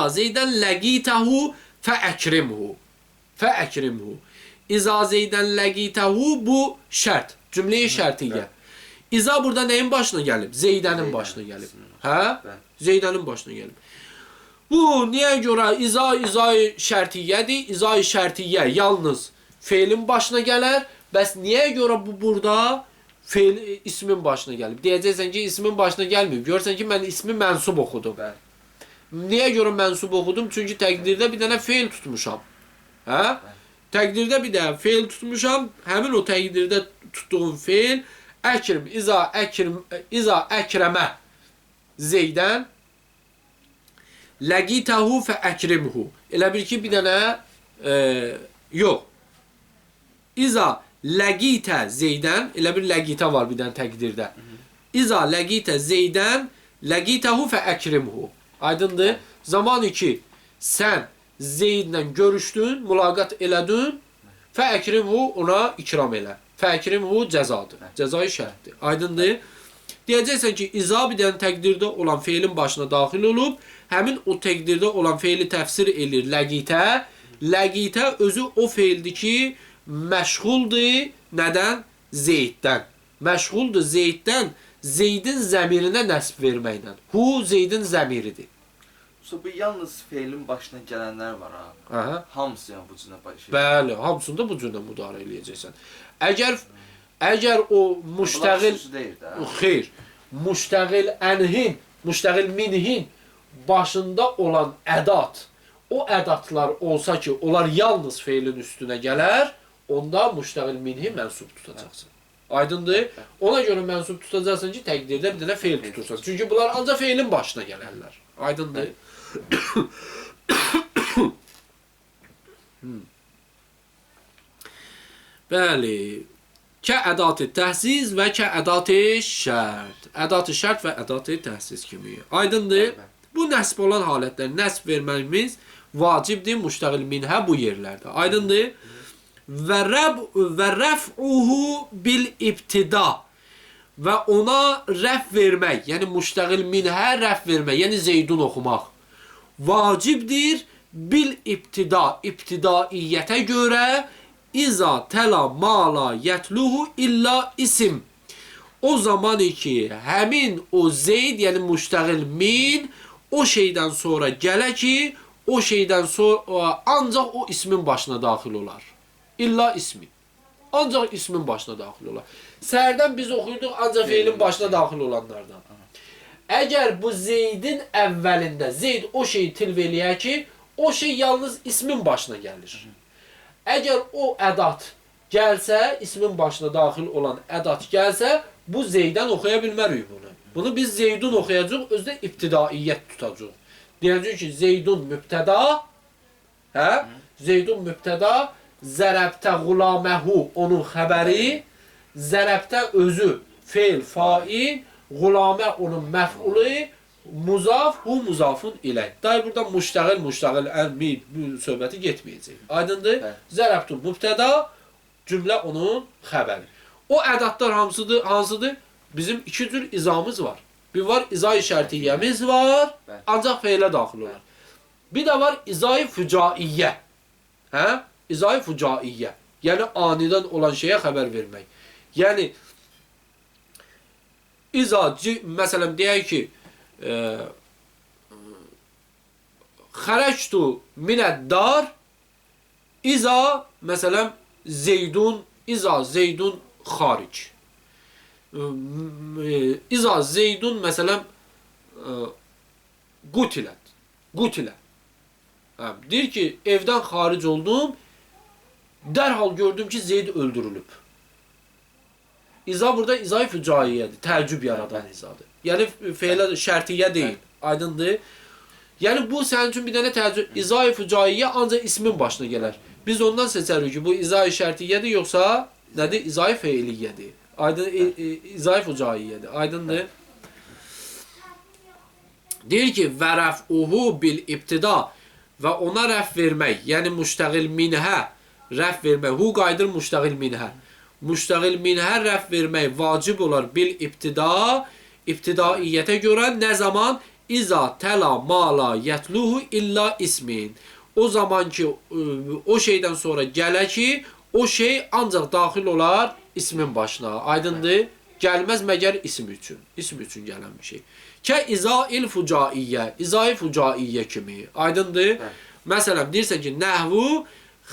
Zeydən ləqitəhu fəəkrimhu. Fəəkrimhu. İza Zeydən ləqitəhu bu şərt. Cümləyi şərtiyyə. İza burada nəyin başına gəlib? Zeydənin başına gəlib. Hə? Zeydənin başına gəlib. Bu niyə görə İza-i şərtiyyədir? İza-i şərtiyyə yalnız feilin başına gələr. Bəs niyə görə bu burada feil ismin başına gəlib? Deyəcəksən ki, ismin başına gəlməyib. Görsən ki, mən ismi mənsub oxudum. Niyə görə mənsub oxudum? Çünki təqdirdə bir dənə feil tutmuşam. Hə? Təqdirdə bir dənə feil tutmuşam. Həmin o təqdirdə tutduğum feil İza əkrəmə Zeydən ləqitəhu fəəkrimhu. Elə bir ki, bir dənə yox. İza ləqitə Zeydən, elə bir ləqitə var bir dənə təqdirdə. İza ləqitə Zeydən ləqitəhu fəəkrimhu. Aydındır? Zamanı ki, sən Zeydlə görüşdün, mülaqat elədin, fəəkrimhu ona ikram elə. Fəəkrimhu cəzadır. Cəzai şərtdir. Aydındır? Deyəcəksən ki, İza bir dənə təqdirdə olan feilin başına daxil olub, həmin o təqdirdə olan feili təfsir edir ləqitə. Ləqitə özü o feildir ki, məşğuldur nədən? Zeyddən. Məşğuldur Zeyddən, Zeydin zəmirinə nəsb verməklə. Hu Zeydin zəmiridir. Bu yalnız feilin başına gələnlər var ha. Aha. Hamısı yəni bu cürə başlayır. Bəli, hamısını da bu cürlə müdarə eləyəcəksən. Əgər o müştəğil xeyr, müştəğil ənhin, müştəğil minhin başında olan ədat, o ədatlar olsa ki, onlar yalnız feilin üstünə gələr, onda müştəğil minhi mənsub tutacaqsın. Aydındır? Ona görə mənsub tutacaqsın ki, təqdirdə bir dənə feil tutursan. Çünki bunlar ancaq feilin başına gələrlər. Aydındır? Bəli. Kə ədat-ı təhsiz və kə ədat-ı şərt. Ədat-ı şərt və ədat-ı təhsiz kimi. Aydındır? Bu nəsb olan halətlər, nəsb verməyimiz vacibdir müştəğil minhə bu yerlərdə. Aydındır? Və rəf'uhu bil ibtida. Və ona rəf vermək, yəni müştəğil minhə rəf vermək, yəni Zeydun oxumaq vacibdir bil ibtida, ibtidaiyyətə görə İza təla mala yətluhu illa isim. O zaman ki, həmin o Zeyd, yəni müştəğil min, o şeydən sonra gələ ki, o şeydən sonra ancaq o ismin başına daxil olar. İlla ismin. Ancaq ismin başına daxil olar. Səhərdən biz oxuyurduq ancaq feilin başına daxil olanlardan. Əgər bu Zeydin əvvəlində Zeyd o şeyi tilv eləyər ki, o şey yalnız ismin başına gəlir. Əgər o ədat gəlsə, ismin başına daxil olan ədat gəlsə, bu Zeydən oxuya bilmərik bunu. Bunu biz Zeydun oxuyacaq, özdə ibtidaiyyət tutacaq. Deyəcək ki, Zeydun mübtəda, hə? Zeydun mübtəda, zərəbtəğulaməhu onun xəbəri, zərəbtə özü feil, fail,ğulamə onun məf'ulu, muzaf, hu muzafun ilə. Day burada müştəğil, söhbəti getməyəcək. Aydındır? Zərəbtun mübtəda, cümlə onun xəbəri. O ədadlar hansıdır? Bizim iki cür izamız var. Bir var izai şərtiyyəmiz var, ancaq feylə daxil olur. Bir də var izai fücaiyyə. Hə? İzai fücaiyyə. Yəni anidən olan şeyə xəbər vermək. Yəni məsələn deyək ki, xərəctu minəddar İza məsələn Zeydun xaric. İza Zeydun məsələn qutilə. Deyir ki, evdən xaric oldum, dərhal gördüm ki, Zeyd öldürülüb. İza burada izai fücaiyyədir, təəccüb yaradan izadır. Yəni feylə şərtiyyə deyil, aydındır. Yəni bu sənin üçün bir dənə təəccüb, izai fücaiyyə ancaq ismin başına gələr. Biz ondan seçərik ki, bu izai şərtiyyədir, yoxsa nədir? İzai feiliyyədir. İzai fücaiyyədir, aydındır. Deyir ki, və rəf'uhu bil ibtida və ona rəf vermək, yəni müştəğil minhə rəf vermək, hu qaydır müştəğil minhə. Müştəğil minhə rəf vermək vacib olar bil ibtida, ibtidaiyyətə görə nə zaman? İza təla mala yətluhu illa ismin. O zaman ki, o şeydən sonra gələ ki, o şey ancaq daxil olar ismin başına. Aydındır? Gəlməz məgər isim üçün. İsim üçün gələn bir şey. Kə izail fucaiyyə. İzai fucaiyyə kimi. Aydındır? Məsələn, deyirsən ki, nəhvu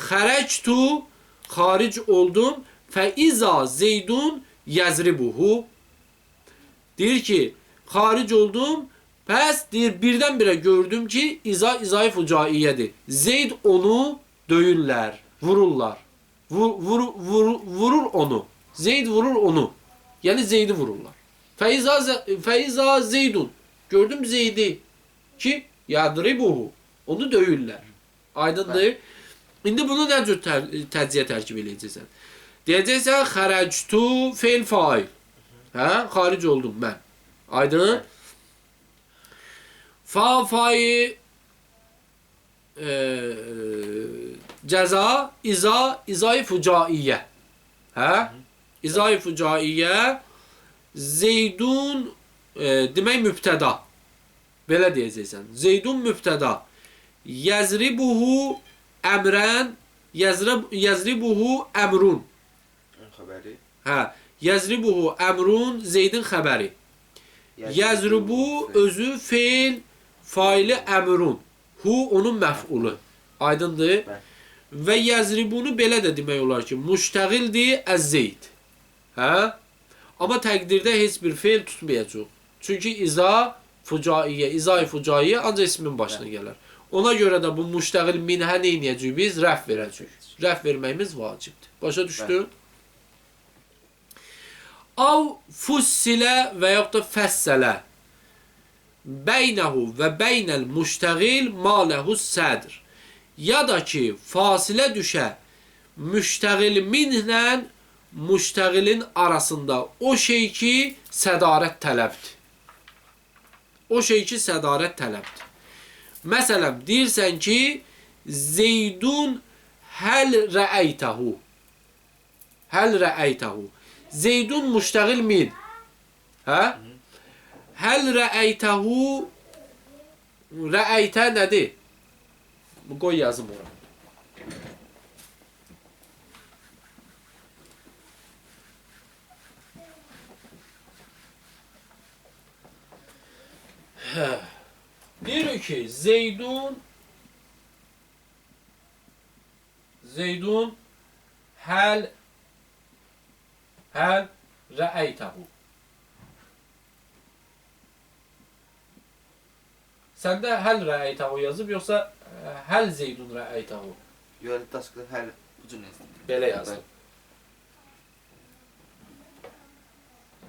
xərəctu xaric oldum fə iza zeydun yəzribuhu. Deyir ki, xaric oldum, pəs deyir, birdən-birə gördüm ki, izai fucaiyyədir. Zeyd onu döyürlər, vururlar. Vurur onu. Zeyd vurur onu. Yəni Zeydi vururlar. Fəiza Zeydun. Gördüm Zeydi ki, yadribuhu. Onu döyürlər. Aydındır. İndi bunu nə cür təcziyə tərkib edəcəksən? Deyəcəksən, xərəctu feil fail. Hə? Xaric oldum mən. Aydın? Fail cəza, izai fücaiyyə. Hə? İzai fücaiyyə Zeydun demək mübtəda. Belə deyəcəksən. Zeydun mübtəda. Yəzribuhu əmrən, yəzribuhu əmrun. Xəbəri. Hə. Yəzribuhu əmrun Zeydin xəbəri. Yəzribu özü feil, faili əmrun. Hu onun məf'ulu. Aydındır? Və yəzribunu belə də demək olar ki, müştəğildir əz-Zeyd. Hə? Amma təqdirdə heç bir feil tutmayacaq. Çünki izai fucaiyyə ancaq ismin başına gələr. Ona görə də bu müştəğil minhə nə edəcəyik biz? Rəf verəcəyik. Rəf verməyimiz vacibdir. Başa düşdün? Av fussilə və yaxud da fəssələ bəynəhu və bəynəl müştəğil maləhu sədr. Ya da ki, fasilə düşə müştəğil minlə müştəğilin arasında o şey ki, sədarət tələbdir. O şey ki, sədarət tələbdir. Məsələn, deyirsən ki, Zeydun həl rəəytəhu. Həl rəəytəhu. Zeydun müştəğil min. Hə? Həl rəəytəhu. Rəəytə nədir? Qoy yazım ora. Deyir ki, Zeydun həl rəəytəhu. Səndə həl rəəytəhu yazıb, yoxsa həl Zeydun rəəytəhu? Yox, daşqıda həl bu cür yazdım. Belə yazdım.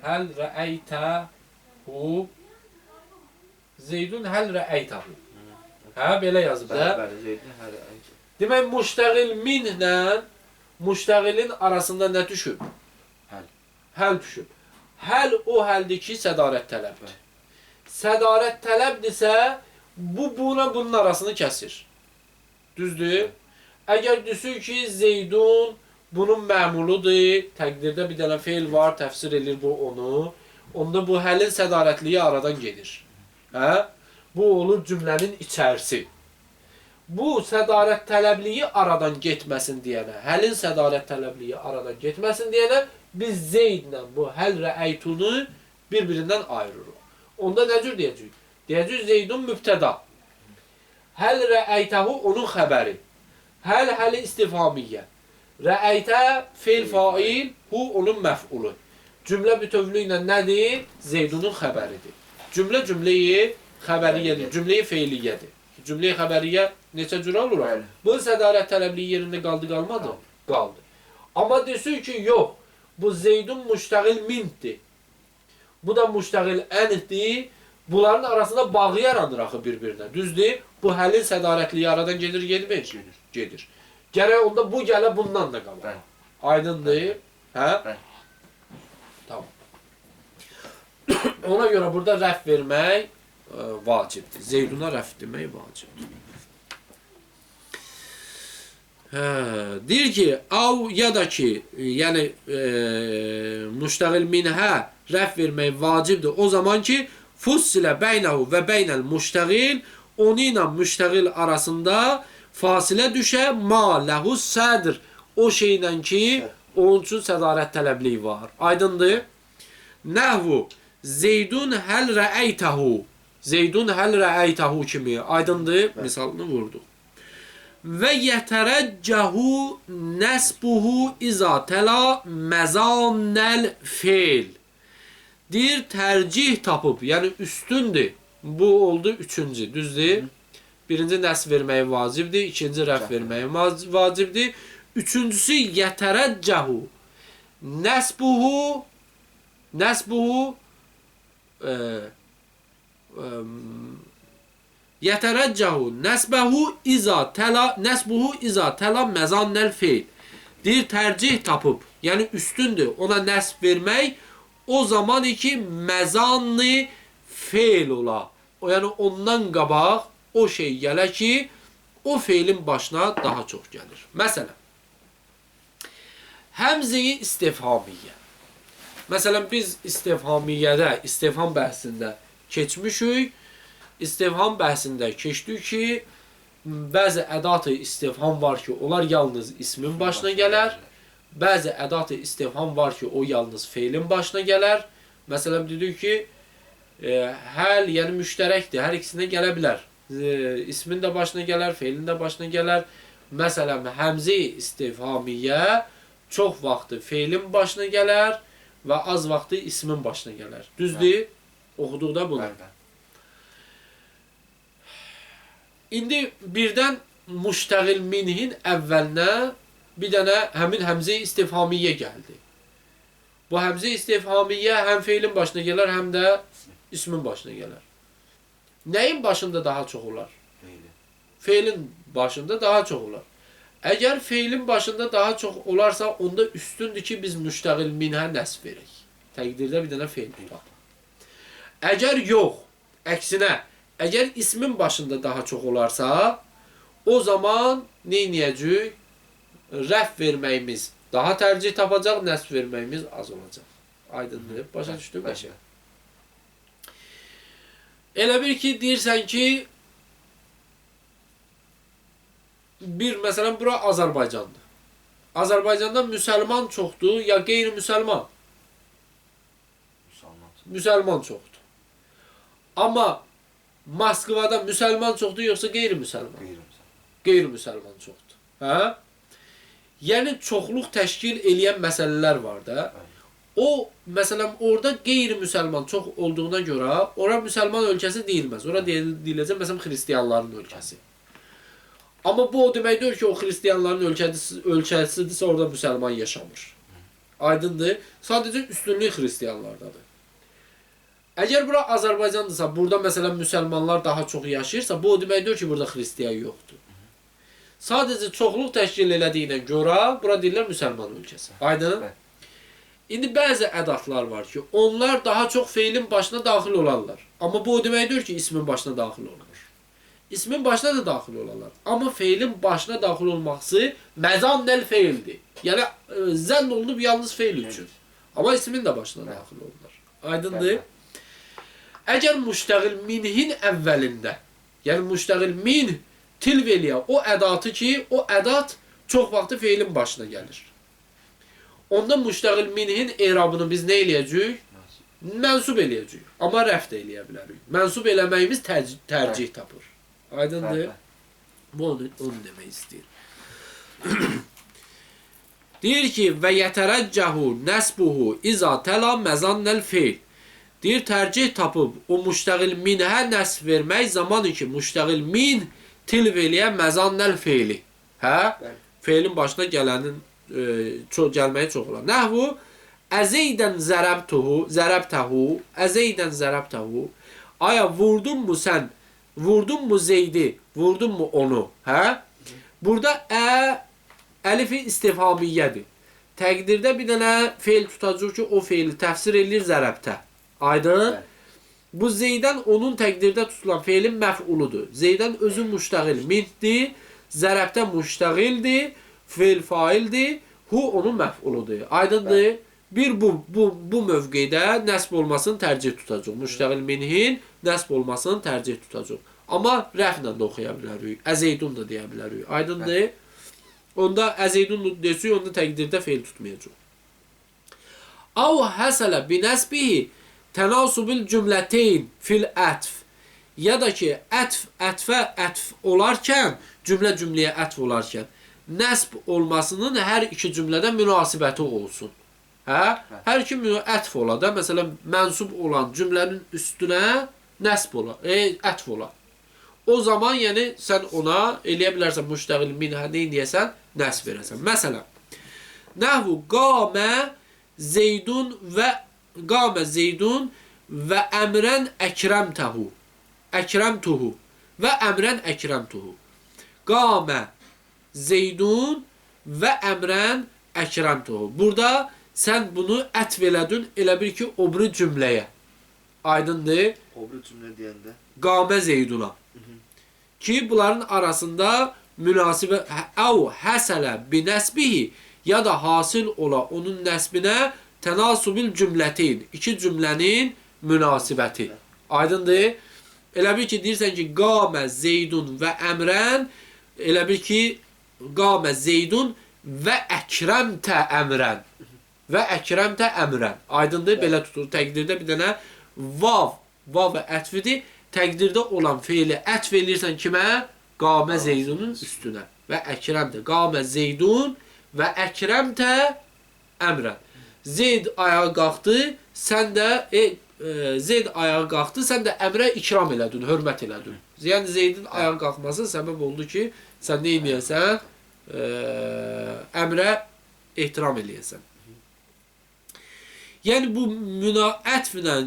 Həl rəəytə hu Zeydun həl rəəytəhu. Hə, belə yazıb da. Bəli, Zeydin hər ayət. Demək, müştəğil minlə müştəğilin arasında nə düşüb? Həl. Həl düşüb. Həl o həldir ki, sədarət tələbdir. Sədarət tələbdirsə, bu buna bunun arasını kəsir. Düzdür? Əgər düşür ki, Zeydun bunun məmuludur, təqdirdə bir dənə feil var, təfsir edir bu onu, onda bu həlin sədarətliyi aradan gedir. Hə? Bu olur cümlənin içərisi. Bu sədarət tələbliyi aradan getməsin deyənə, həlin sədarət tələbliyi aradan getməsin deyənə, biz Zeydlə bu həl rəəytunu bir-birindən ayırırıq. Onda nə cür deyəcəyik? Deyəcəyik Zeydun mübtəda. Həl rəəytəhu onun xəbəri. Həl-həli istifamiyyə. Rəəytə feil fail, hu onun məf'ulu. Cümlə bütövlüylə nədir? Zeydunun xəbəridir. Cümlə cümləyi xəbəriyyədir, cümləyi feiliyyədir. Cümləyi xəbəriyyə neçə cür olur? Bu sədalət tələbliyi yerində qaldı, qalmadı? Qaldı. Amma desin ki, yox, bu Zeydun müştəğil mindir. Bu da müştəğil əndir. Bunların arasında bağı yaranır axı bir-birinə. Düzdür? Bu həlin sədalətliyi aradan gedir, gedmir? Gedir. Gərək onda bu gələ bundan da qalır. Aydındır? Hə? Tamam. Ona görə burada rəf vermək vacibdir. Zeyduna rəf demək vacibdir. Deyir ki, av ya da ki, yəni müştəğil minhə rəf vermək vacibdir. O zaman ki, fussilə bəynəhu və bəynəl müştəğil, onu ilə müştəğil arasında fasilə düşə ma ləhu sədr. O şeylə ki, onun üçün sədarət tələbliyi var. Aydındır? Nəhvu Zeydun həl rəəytəhu. Zeydun həl rəəytəhu kimi. Aydındır? Misalını vurduq. Və yətərəccəhu nəsbuhu izə təla məzannəl feil. Deyir, tərcih tapıb, yəni üstündür. Bu oldu üçüncü, düzdür? Birinci nəsb verməyi vacibdir, ikinci rəf verməyi vacibdir. Üçüncüsü yətərəccəhu nəsbuhu yətərəccəhu nəsbəhu izə təla məzannəl feil. Deyir, tərcih tapıb, yəni üstündür, ona nəsb vermək o zaman ki, məzanni feil ola. Yəni, ondan qabaq o şey gələ ki, o feilin başına daha çox gəlir. Məsələn, həmzəyi istifhamiyyə. Məsələn, biz istifhamiyyədə, istifham bəhsində keçmişik. İstifham bəhsində keçdik ki, bəzi ədat-ı istifham var ki, onlar yalnız ismin başına gələr. Bəzi ədat-ı istifham var ki, o yalnız feilin başına gələr. Məsələn, dedik ki, həl, yəni müştərəkdir, hər ikisində gələ bilər. İsmin də başına gələr, feilin də başına gələr. Məsələn, həmzə-i istifhamiyyə çox vaxtı feilin başına gələr və az vaxtı ismin başına gələr. Düzdür? Oxuduqda bunu. İndi birdən müştəğil minhin əvvəlinə bir dənə həmin həmzə-i istifhamiyyə gəldi. Bu həmzə-i istifhamiyyə həm feilin başına gələr, həm də ismin başına gələr. Nəyin başında daha çox olar? Feilin başında daha çox olar. Əgər feilin başında daha çox olarsa, onda üstündür ki, biz müştəğil minhə nəsb verək. Təqdirdə bir dənə feil tutaq. Əgər yox, əksinə, əgər ismin başında daha çox olarsa, o zaman neyniyəcək? Rəf verməyimiz daha tərcih tapacaq, nəsb verməyimiz az olacaq. Aydındır. Başa düşdük mü? Elə bir ki, deyirsən ki, məsələn, bura Azərbaycandır. Azərbaycanda müsəlman çoxdur, ya qeyri-müsəlman? Müsəlman çoxdur. Amma Moskvada müsəlman çoxdur, yoxsa qeyri-müsəlman? Qeyri-müsəlman çoxdur. Hə? Yəni, çoxluq təşkil eləyən məsələlər var da. O, məsələn, orada qeyri-müsəlman çox olduğuna görə, ora müsəlman ölkəsi deyilməz. Ora deyiləcək, məsələn, xristiyanların ölkəsi. Amma bu o demək deyir ki, o xristiyanların ölkəsidirsə, orada müsəlman yaşamır. Aydındır. Sadəcə üstünlük xristiyanlardadır. Əgər bura Azərbaycandırsa, burada məsələn müsəlmanlar daha çox yaşayırsa, bu o deməkdir ki, burada xristiyan yoxdur. Sadəcə çoxluq təşkil elədiyinə görə bura deyirlər müsəlman ölkəsi. Aydın? İndi bəzi ədatlar var ki, onlar daha çox feilin başına daxil olarlar. Amma bu o deməkdir ki, ismin başına daxil olmur. İsmin başına da daxil olarlar. Amma feilin başına daxil olması məzannəl feildir. Yəni zənn olunub yalnız feil üçün. Amma ismin də başına daxil olurlar. Aydındır? Əgər müştəğil minhin əvvəlində, yəni müştəğil min tilv eləyə o ədatı ki, o ədat çox vaxtı feilin başına gəlir. Onda müştəğil minhin erabını biz nə eləyəcəyik? Mənsub eləyəcəyik. Amma rəfd eləyə bilərik. Mənsub eləməyimiz tərcih tapır. Aydındır? Bu onu demək istəyir. Deyir ki, və yətərəccəhu nəsbuhu iza təla məzannəl feil. Deyir, tərcih tapıb o müştəğil minhə nəsb vermək zamanı ki, müştəğil min tilv eləyə məzannəl feili. Hə? Feilin başına gələnin gəlməyi çox olar. Nəhvu əzeydən zərəbtəhu əzeydən zərəbtəhu. Aya vurdun mu sən? Vurdun mu Zeydi? Vurdun mu onu? Hə? Burada əlifi istifhamiyyədir. Təqdirdə bir dənə feil tutacaq ki, o feili təfsir edir zərəbtə. Aydın? Bu Zeydən onun təqdirdə tutulan feilin məf'uludur. Zeydən özü müştəğil mindir, zərəbtə müştəğildir, feil faildir, hu onun məf'uludur. Aydındır? Bir bu mövqedə nəsb olmasını tərcih tutacaq. Müştəğil minhin nəsb olmasını tərcih tutacaq. Amma rəflə də oxuya bilərik. Əzeydun da deyə bilərik. Aydındır? Onda əzeydun desək, onda təqdirdə feil tutmayacaq. Av həsələ binəsbihi tənasubil cümləteyn fil ətf. Ya da ki, ətfə ətf olarkən, cümləyə ətf olarkən, nəsb olmasının hər iki cümlədə münasibəti olsun. Hə? Hər iki ətf ola da, məsələn, mənsub olan cümlənin üstünə nəsb ola, ətf ola. O zaman, yəni, sən ona eləyə bilərsən, müştəğil minhə neyniyəsən, nəsb verəsən. Məsələn, nəhvu qamə Zeydun və əmrən əkrəmtəhu. Əkrəmtuhu və əmrən əkrəmtuhu. Qamə Zeydun və əmrən əkrəmtuhu. Burada sən bunu ətv elədin, elə bir ki, o biri cümləyə. Aydındır? O biri cümlə deyəndə? Qamə Zeyduna. Ki, bunların arasında münasibə əv həsələ binəsbihi ya da hasil ola onun nəsbinə tənasubil cümlətin, iki cümlənin münasibəti. Aydındır? Elə bir ki, deyirsən ki, qamə Zeydun və əmrən, elə bir ki, qamə Zeydun və əkrəmtə əmrən. Və əkrəmtə əmrən. Aydındır? Belə tutulur. Təqdirdə bir dənə vav ətvidir. Təqdirdə olan feili ətv eləyirsən kimə? Qamə Zeydunun üstünə. Və əkrəmtə. Qamə Zeydun və əkrəmtə əmrən. Zeyd ayağa qalxdı, sən də Zeyd ayağa qalxdı, sən də əmrə ikram elədin, hörmət elədin. Yəni Zeydin ayağa qalxması səbəb oldu ki, sən nə eləyəsən? Əmrə ehtiram eləyəsən. Yəni bu ətflə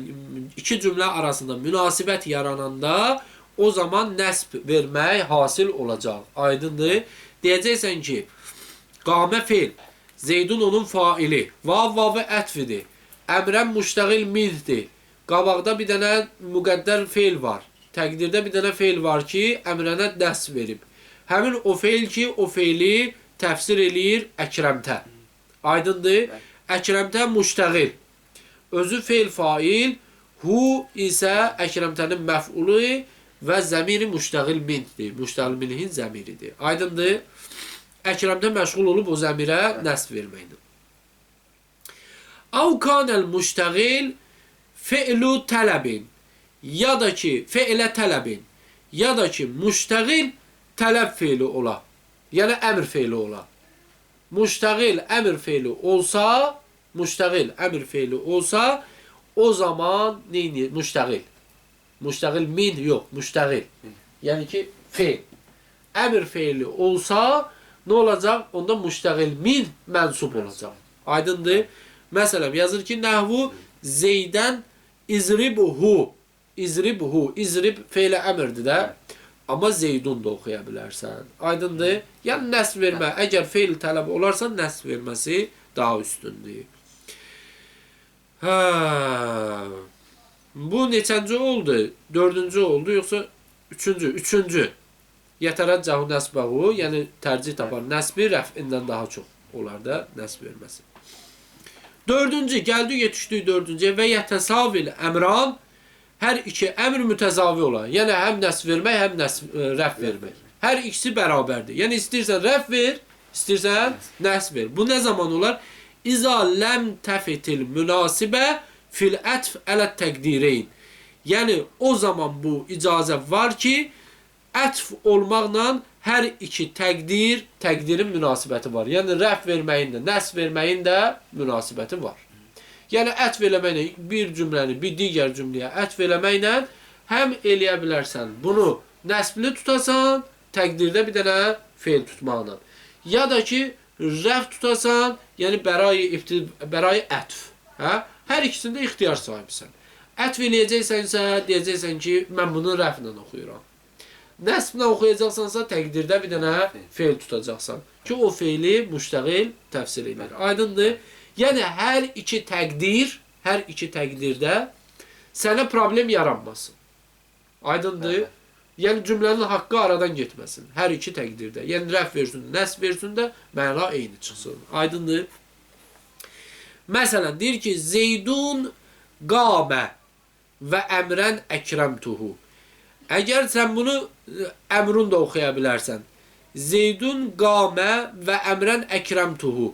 iki cümlə arasında münasibət yarananda o zaman nəsb vermək hasil olacaq. Aydındır? Deyəcəksən ki, qamə feil, Zeydun onun faili, vav ətfidir, əmrən müştəğil minhdir. Qabaqda bir dənə müqəddər feil var. Təqdirdə bir dənə feil var ki, əmrənə nəsb verib. Həmin o feil ki, o feili təfsir eləyir əkrəmtə. Aydındır? Əkrəmtə müştəğil. Özü feil fail, hu isə əkrəmtənin məf'ulu və zəmiri müştəğil minhdir. Müştəğil minhin zəmiridir. Aydındır? Əkrəmtə məşğul olub o zəmirə nəsb verməkdir. Av kanəl müştəğil fe'lu tələbin. Ya da ki, fe'lə tələbin. Ya da ki, müştəğil tələb feili ola. Yəni, əmr feili ola. Müştəğil əmr feili olsa, o zaman neyini? Müştəğil. Müştəğil min yox, müştəğil. Yəni ki, feil. Əmr feili olsa, nə olacaq? Onda müştəğil min mənsub olacaq. Aydındır? Məsələn, yazır ki, nəhvu Zeydən İzribhu. İzribhu. İzrib fe'li əmrdir də. Amma Zeydun da oxuya bilərsən. Aydındır? Yəni nəsb vermə. Əgər fe'l tələb olarsa nəsb verməsi daha üstündür. Hə. Bu neçənci oldu? Dördüncü oldu yoxsa üçüncü? Üçüncü. Yətərəcəhu nəsbəhu, yəni tərcih tapar nəsbi rəfindən daha çox olar da nəsb verməsi. Dördüncü, gəldik yetişdik dördüncüyə və yətəsavil əmran, hər iki əmr mütəzavi olar. Yəni həm nəsb vermək, həm rəf vermək. Hər ikisi bərabərdir. Yəni istəyirsən rəf ver, istəyirsən nəsb ver. Bu nə zaman olar? İza ləm təfitil münasibə fil ətf ələd təqdireyn. Yəni o zaman bu icazə var ki, ətf olmaqla hər iki təqdirin münasibəti var. Yəni rəf verməyin də, nəsb verməyin də münasibəti var. Yəni ətf eləməklə bir cümləni bir digər cümləyə ətf eləməklə həm eləyə bilərsən. Bunu nəsbli tutasan, təqdirdə bir dənə fe'l tutmaqla. Ya da ki, rəf tutasan, yəni bərai ətf. Hə? Hər ikisində ixtiyar sahibisən. Ətf eləyəcəksənsə, deyəcəksən ki, mən bunu rəflə oxuyuram. Nəsblə oxuyacaqsansa, təqdirdə bir dənə fe'l tutacaqsan. Ki, o fe'li müştəqil təfsir edir. Aydındır? Yəni, hər iki təqdirdə sənə problem yaranmasın. Aydındır? Yəni, cümlənin haqqı aradan getməsin. Hər iki təqdirdə. Yəni, rəf versin, nəsb versin də məna eyni çıxsın. Aydındır? Məsələn, deyir ki, Zeydun qamə və əmrən əkrəmtuhu. Əgər sən bunu əmrun da oxuya bilərsən. Zeydun qamə və əmrən əkrəmtuhu.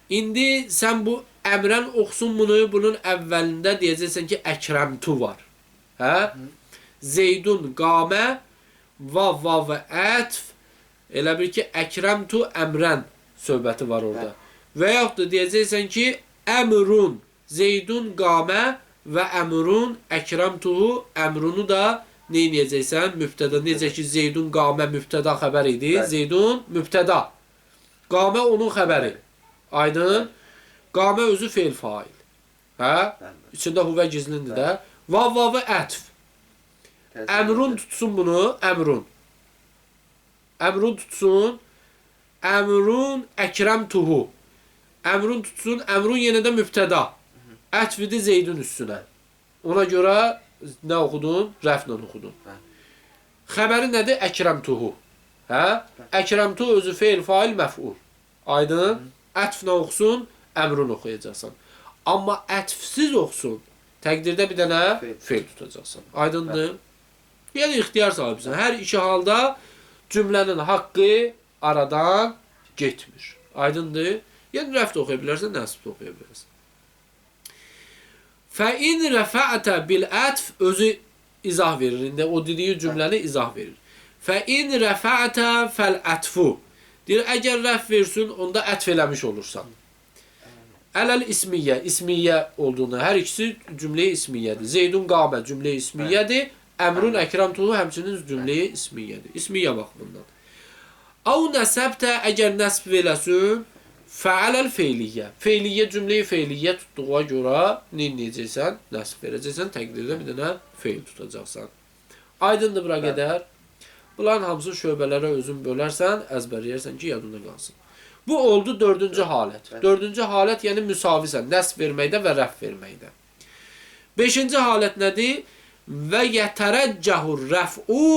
İndi sən bu əmrən oxusun bunu, bunun əvvəlində deyəcəksən ki, əkrəmtu var. Hə? Zeydun qamə va və ətf. Elə bir ki, əkrəmtu əmrən söhbəti var orada. Və yaxud da deyəcəksən ki, əmrun, Zeydun qamə və əmrun əkrəmtuhu. Əmrunu da neynəyəcəksən? Mübtəda. Necə ki, Zeydun qamə mübtəda xəbər idi. Zeydun mübtəda. Qamə onun xəbəri. Aydın? Qamə özü fe'l fail. Hə? İçində huvə gizlindir də. Va və ətf. Əmrun tutsun bunu. Əmrun. Əmrun tutsun. Əmrun əkrəmtuhu. Əmrun tutsun. Əmrun yenə də mübtəda. Ətfidir Zeydun üstünə. Ona görə nə oxudun? Rəflə oxudun. Xəbəri nədir? Əkrəmtuhu. Hə? Əkrəmtuhu özü fe'l fail məf'ul. Aydın? Ətflə oxusun, əmrun oxuyacaqsan. Amma ətfsiz oxusun, təqdirdə bir dənə fe'l tutacaqsan. Aydındır? Yəni, ixtiyar sahibisən. Hər iki halda cümlənin haqqı aradan getmir. Aydındır? Yəni, rəf də oxuya bilərsən, nəsb də oxuya bilərsən. Fəin rəfəətə bil ətf özü izah verir. İndi o dediyi cümləni izah verir. Fəin rəfəətə fəl ətfu. Deyir, əgər rəf versin, onda ətf eləmiş olursan. Ələl ismiyyə, ismiyyə olduğunu, hər ikisi cümləyə ismiyyədir. Zeydun qamə cümləyə ismiyyədir. Əmrun əkrəmtuhu həmçinin cümləyə ismiyyədir. İsmiyyə baxımından. Av nəsəbtə əgər nəsb eləsin, fəaləl feyliyyə. Feyliyyə cümləyi feyliyyə tutduğuna görə neyəcəksən? Nəsb verəcəksən, təqdirdə bir dənə feyl tutacaqsan. Aydındır bura qədər. Bunların hamısı şöbələrə özün bölərsən, əzbərləyərsən ki, yadında qalsın. Bu oldu dördüncü halət. Dördüncü halət yəni müsavisən, nəsb verməkdə və rəf verməkdə. Beşinci halət nədir? Və yətərəccəhur rəf'u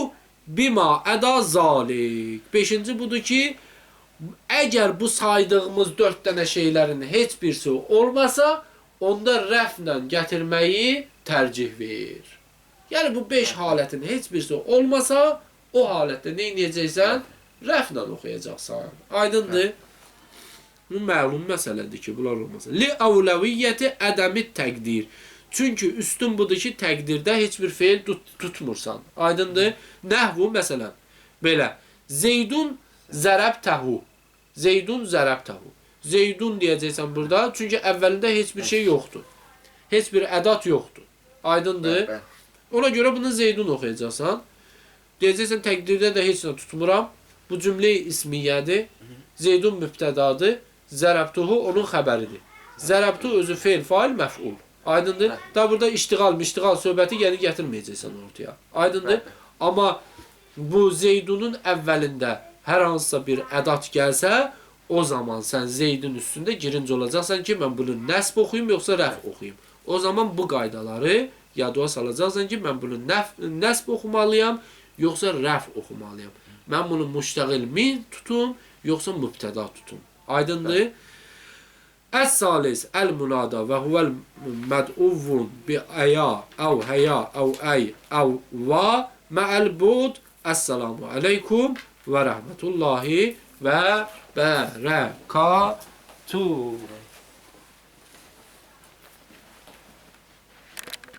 bima əda zalik. Beşinci budur ki, əgər bu saydığımız 4 dənə şeylərin heç birisi olmasa, onda rəflə gətirməyi tərcih ver. Yəni bu 5 halətin heç birisi olmasa, o halətdə nə edəcəksən? Rəflə oxuyacaqsan. Aydındır? Bu məlum məsələdir ki, bunlar olmasa. Li əvləviyyəti ədəmi təqdir. Çünki üstün budur ki, təqdirdə heç bir feil tutmursan. Aydındır? Nəhvu məsələn. Belə. Zeydun zərəbtəhu. Zeydun zərəbtəhu. Zeydun deyəcəksən burada. Çünki əvvəlində heç bir şey yoxdur. Heç bir ədat yoxdur. Aydındır? Ona görə bunu Zeydun oxuyacaqsan. Deyəcəksən, təqdirdə də heç nə tutmuram. Bu cümlə ismiyyədir. Zeydun mübtədadır. Zərəbtuhu onun xəbəridir. Zərəbtu özü fe'l fail məf'ul. Aydındır? Bəli. Da burada iştiğal söhbəti yəni gətirməyəcəksən ortaya. Aydındır? Bəli. Amma bu Zeydunun əvvəlində hər hansısa bir ədat gəlsə, o zaman sən Zeydin üstündə girinci olacaqsan ki, mən bunu nəsb oxuyum, yoxsa rəf oxuyum. O zaman bu qaydaları yadıma salacaqsan ki, mən bunu nəsb oxumalıyam, yoxsa rəf oxumalıyam. Mən bunu müştəqil min tutum, yoxsa mübtəda tutum. Aydındır? Əs-salis əl-munada və huvəl məd'uvun bi əya, əv həya, əv əy, əv və məəl-bud. Əssalamu aleykum və rəhmətullahi və bərəkatuhu.